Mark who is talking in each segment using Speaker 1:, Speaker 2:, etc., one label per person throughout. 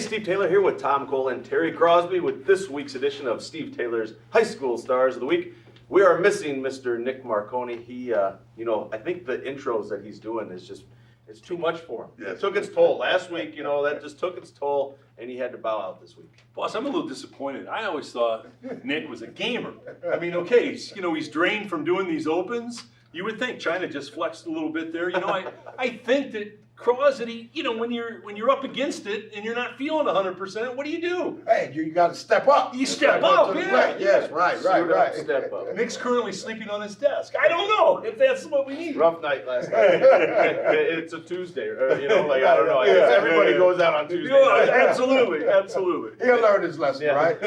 Speaker 1: Steve Taylor here with Tom Cole and Terry Crosby with this week's edition of Steve Taylor's High School Stars of the Week. We are missing Mr. Nick Marconi. He, I think the intros that he's doing is just, it's too much for him.
Speaker 2: Yeah.
Speaker 1: It took its toll. Last week, that just took its toll, and he had to bow out this week.
Speaker 3: Boss, I'm a little disappointed. I always thought Nick was a gamer. I mean, okay, he's drained from doing these opens. You would think China just flexed a little bit there. I think that Crosby, when you're up against it and you're not feeling 100%, what do you do?
Speaker 2: Hey, you got to step up.
Speaker 3: You step up,
Speaker 2: to the
Speaker 3: yeah.
Speaker 2: plate. Yes, right.
Speaker 1: Step up.
Speaker 3: Nick's currently sleeping on his desk. I don't know if that's what we need.
Speaker 1: Rough night last night. It's a Tuesday, I don't know. I guess everybody goes out on Tuesday night.
Speaker 3: Absolutely.
Speaker 2: He'll learn his lesson, right?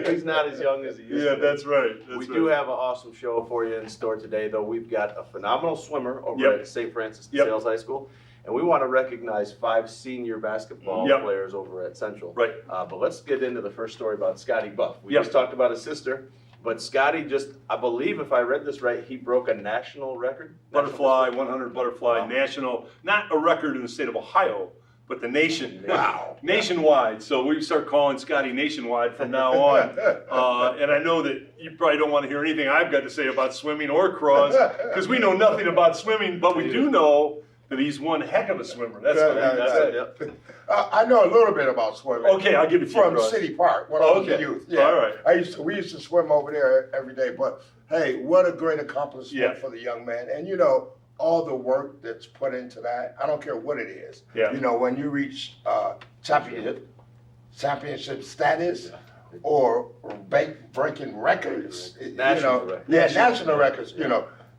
Speaker 1: He's not as young as he used to
Speaker 3: Yeah,
Speaker 1: be.
Speaker 3: that's right.
Speaker 1: We do have an awesome show for you in store today, though. We've got a phenomenal swimmer over at St. Francis de Sales High School, and we want to recognize 5 senior basketball players over at Central.
Speaker 3: Right.
Speaker 1: But let's get into the first story about Scotty Buff. We just talked about his sister, but Scotty I believe if I read this right, he broke a national record.
Speaker 3: Butterfly, 100 butterfly, national, not a record in the state of Ohio, but the nation.
Speaker 2: Wow.
Speaker 3: Nationwide. So we start calling Scotty Nationwide from now on. And I know that you probably don't want to hear anything I've got to say about swimming or cross, because we know nothing about swimming, but we do know that he's one heck of a swimmer. That's it.
Speaker 2: I know a little bit about swimming.
Speaker 3: Okay, I'll give it to you,
Speaker 2: From
Speaker 3: Cross.
Speaker 2: City Park when I was a youth. Yeah.
Speaker 3: All right.
Speaker 2: We used to swim over there every day. But hey, what a great accomplishment for the young man. And all the work that's put into that. I don't care what it is.
Speaker 3: Yeah.
Speaker 2: When you reach championship status or breaking records.
Speaker 1: National records.
Speaker 2: National records.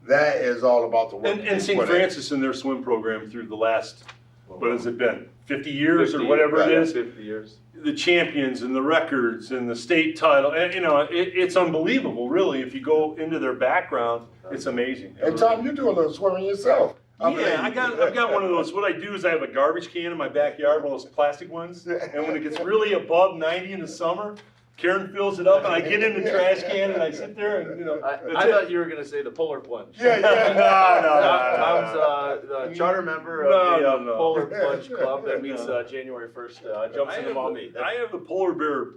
Speaker 2: That is all about the work.
Speaker 3: And St. Francis in their swim program through the last, what has it been, 50 years or whatever it is?
Speaker 1: 50 years.
Speaker 3: The champions and the records and the state title, and it's unbelievable, really. If you go into their background, it's amazing.
Speaker 2: And Tom, you do a little swimming yourself.
Speaker 3: Yeah, I've got one of those. What I do is I have a garbage can in my backyard, one of those plastic ones, and when it gets really above 90 in the summer, Karen fills it up, and I get in the trash can, and I sit there, and
Speaker 1: I thought you were going to say the polar plunge.
Speaker 2: Yeah.
Speaker 1: Tom's the charter member of the Polar Plunge Club that meets January 1st. Jumps in the ball meet.
Speaker 3: I have the polar bear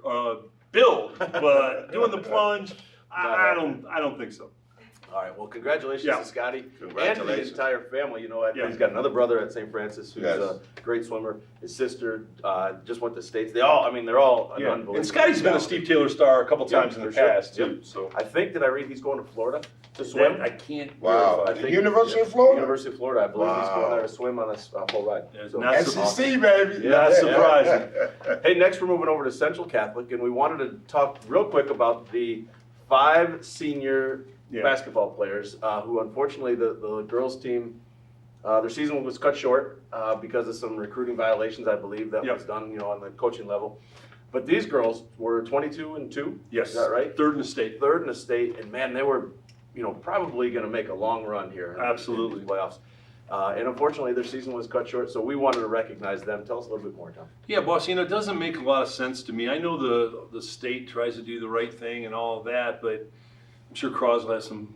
Speaker 3: build, but doing the plunge, I don't think so.
Speaker 1: All right, well, congratulations to Scotty and the entire family. He's got another brother at St. Francis who's a great swimmer. His sister just went to states. They're all unbelievable.
Speaker 3: And Scotty's been a Steve Taylor star a couple times in the past, too. So
Speaker 1: I think, did I read he's going to Florida to swim?
Speaker 3: I can't.
Speaker 2: Wow.
Speaker 1: I think,
Speaker 2: University of Florida?
Speaker 1: University of Florida. I believe he's going there to swim on a full ride.
Speaker 2: SEC, baby.
Speaker 3: Yeah, surprising.
Speaker 1: Hey, next we're moving over to Central Catholic, and we wanted to talk real quick about the 5 senior basketball players who unfortunately the girls team, their season was cut short because of some recruiting violations, I believe, that was done on the coaching level. But these girls were 22-2.
Speaker 3: Yes.
Speaker 1: Is that right?
Speaker 3: Third in the state.
Speaker 1: Third in the state, and man, they were probably going to make a long run here.
Speaker 3: Absolutely.
Speaker 1: In the playoffs. And unfortunately, their season was cut short, so we wanted to recognize them. Tell us a little bit more, Tom.
Speaker 3: Yeah, boss, it doesn't make a lot of sense to me. I know the state tries to do the right thing and all of that, but I'm sure Crosby has some,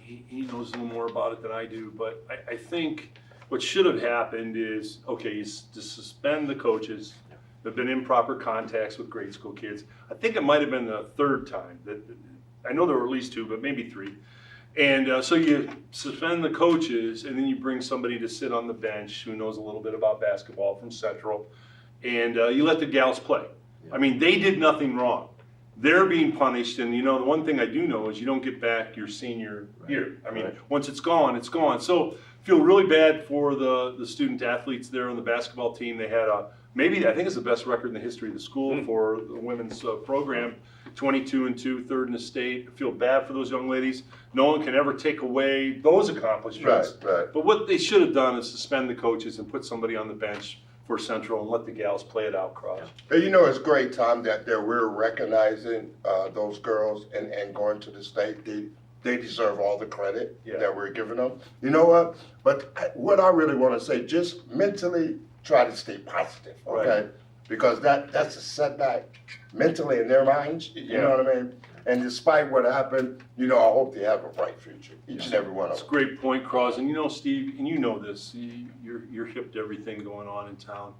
Speaker 3: he knows a little more about it than I do, but I think what should have happened is, to suspend the coaches that have been improper contacts with grade school kids. I think it might have been the 3rd time. I know there were at least 2, but maybe 3. And so you suspend the coaches, and then you bring somebody to sit on the bench who knows a little bit about basketball from Central, and you let the gals play. I mean, they did nothing wrong. They're being punished, and the one thing I do know is you don't get back your senior year. I mean, once it's gone, it's gone. So feel really bad for the student athletes there on the basketball team. They had maybe I think it's the best record in the history of the school for the women's program, 22-2, third in the state. I feel bad for those young ladies. No one can ever take away those accomplishments.
Speaker 2: Right.
Speaker 3: But what they should have done is suspend the coaches and put somebody on the bench for Central and let the gals play it out, Cross.
Speaker 2: Hey, it's great, Tom, that we're recognizing those girls and going to the state. They deserve all the credit that we're giving them. You know what? But what I really want to say, just mentally try to stay positive, okay?
Speaker 3: Right.
Speaker 2: Because that's a setback mentally in their minds, you know what I mean? And despite what happened, I hope they have a bright future, each and every one of
Speaker 3: That's a
Speaker 2: them.
Speaker 3: great point, Cross. And Steve, and you know this, you're hip to everything going on in town.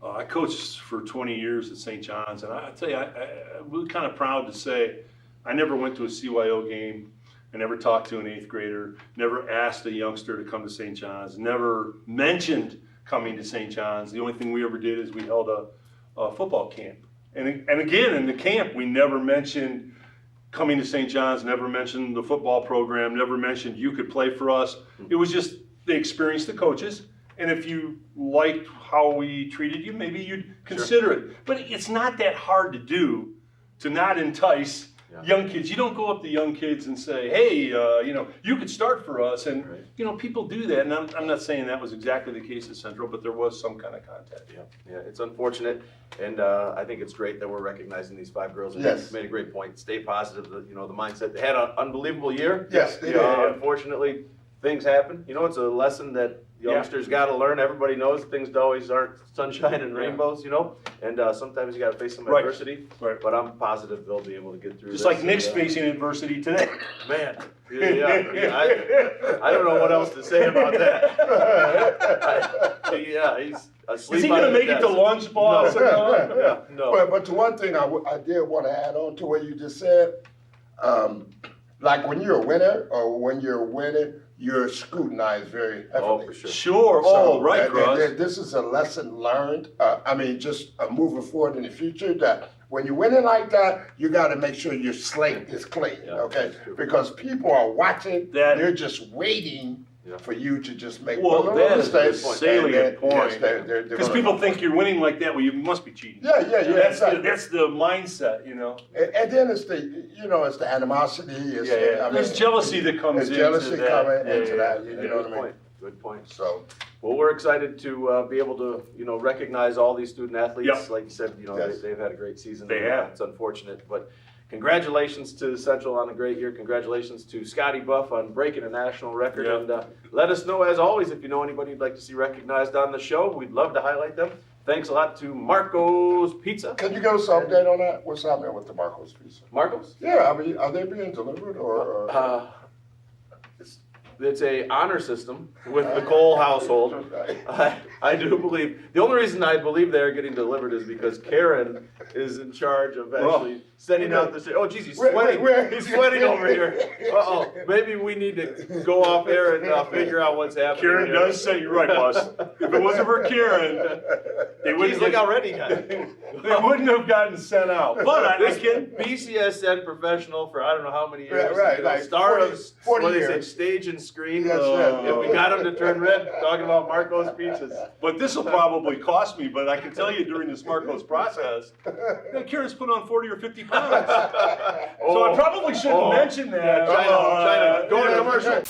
Speaker 3: I coached for 20 years at St. John's, and I tell you, I'm really kind of proud to say I never went to a CYO game. I never talked to an 8th grader, never asked a youngster to come to St. John's, never mentioned coming to St. John's. The only thing we ever did is we held a football camp. And again, in the camp, we never mentioned coming to St. John's, never mentioned the football program, never mentioned you could play for us. It was just the experience, the coaches. And if you liked how we treated you, maybe you'd consider it. But it's not that hard to do to not entice young kids. You don't go up to young kids and say, hey, you could start for us. And, people do that. And I'm not saying that was exactly the case at Central, but there was some kind of contact.
Speaker 1: Yeah, it's unfortunate. And I think it's great that we're recognizing these 5 girls. And
Speaker 2: Yes.
Speaker 1: you made a great point. Stay positive, the mindset. They had an unbelievable year.
Speaker 2: Yes, they did.
Speaker 1: Unfortunately, things happen. It's a lesson that youngsters got to learn. Everybody knows things always aren't sunshine and rainbows, and sometimes you got to face some adversity.
Speaker 3: Right.
Speaker 1: But I'm positive they'll be able to get through
Speaker 3: Just
Speaker 1: this.
Speaker 3: like Nick's facing adversity today.
Speaker 1: Man, I don't know what else to say about that. He's asleep.
Speaker 3: Is he going to make it to lunch, boss?
Speaker 1: No.
Speaker 2: But the one thing I did want to add on to what you just said, like when you're a winner or when you're winning, you're scrutinized very heavily.
Speaker 1: Oh, for sure.
Speaker 3: Sure. Right, Cross.
Speaker 2: This is a lesson learned. Just moving forward in the future, that when you're winning like that, you got to make sure your slate is clean, okay? Because people are watching, they're just waiting for you to just make one little
Speaker 3: that is
Speaker 2: mistake.
Speaker 3: a salient point.
Speaker 2: Yes,
Speaker 3: Because people think you're winning like that, well, you must be cheating.
Speaker 2: Yeah.
Speaker 3: That's the mindset,
Speaker 2: And then it's the animosity.
Speaker 3: There's jealousy that comes into
Speaker 2: jealousy
Speaker 3: that.
Speaker 2: coming into that. You know what I mean?
Speaker 1: Good point.
Speaker 2: So,
Speaker 1: well, we're excited to be able to, recognize all these student athletes.
Speaker 3: Yep.
Speaker 1: Like you said,
Speaker 2: Yes.
Speaker 1: they've had a great season.
Speaker 3: They have.
Speaker 1: It's unfortunate, but congratulations to Central on a great year. Congratulations to Scotty Buff on breaking a national record.
Speaker 3: Yep.
Speaker 1: And let us know, as always, if you know anybody you'd like to see recognized on the show. We'd love to highlight them. Thanks a lot to Marco's Pizza.
Speaker 2: can you give us an update on that? What's happening with the Marcos Pizza?
Speaker 1: Marco's?
Speaker 2: Yeah, are they being delivered or?
Speaker 1: It's a honor system with the Cole household. I do believe, the only reason I believe they're getting delivered is because Karen is in charge of actually sending out the, oh geez, he's sweating. He's sweating over here. Uh-oh, maybe we need to go off air and figure out what's happening.
Speaker 3: Karen
Speaker 1: here.
Speaker 3: does say, you're right, boss. If it wasn't for Karen, they wouldn't,
Speaker 1: Look how ready he got.
Speaker 3: they wouldn't have gotten sent out. But I can.
Speaker 1: BCSN professional for I don't know how many years.
Speaker 2: Right, like
Speaker 1: star
Speaker 2: 40
Speaker 1: of
Speaker 2: 40
Speaker 1: what they say,
Speaker 2: years.
Speaker 1: stage and screen.
Speaker 2: Yes, yes.
Speaker 1: If we got him to turn red, talking about Marco's Pizzas.
Speaker 3: But this will probably cost me, but I can tell you during this Marcos process, Karen's put on 40 or 50 pounds. So I probably shouldn't mention that.
Speaker 1: China. Go to commercial.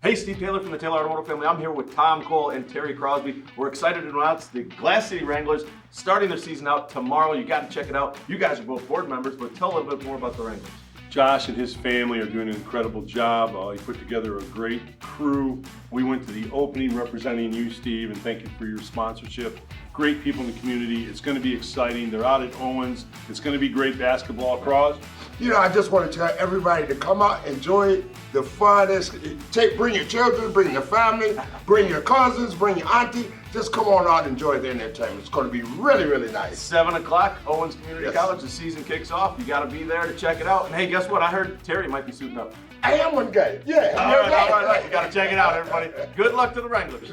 Speaker 1: Hey, Steve Taylor from the Taylor Automotive family. I'm here with Tom Cole and Terry Crosby. We're excited to announce the Glass City Wranglers starting their season out tomorrow. You got to check it out. You guys are both board members, but tell a little bit more about the Wranglers.
Speaker 3: Josh and his family are doing an incredible job. He put together a great crew. We went to the opening representing you, Steve, and thank you for your sponsorship. Great people in the community. It's going to be exciting. They're out at Owens. It's going to be great basketball across.
Speaker 2: I just want to tell everybody to come out, enjoy it. The fun is, bring your children, bring your family, bring your cousins, bring your auntie. Just come on out and enjoy the entertainment. It's going to be really, really nice.
Speaker 1: 7 o'clock, Owens Community College. The season kicks off. You got to be there to check it out. And hey, guess what? I heard Terry might be suiting up.
Speaker 2: I am one guy. Yeah.
Speaker 1: All right. You got to check it out, everybody. Good luck to the Wranglers.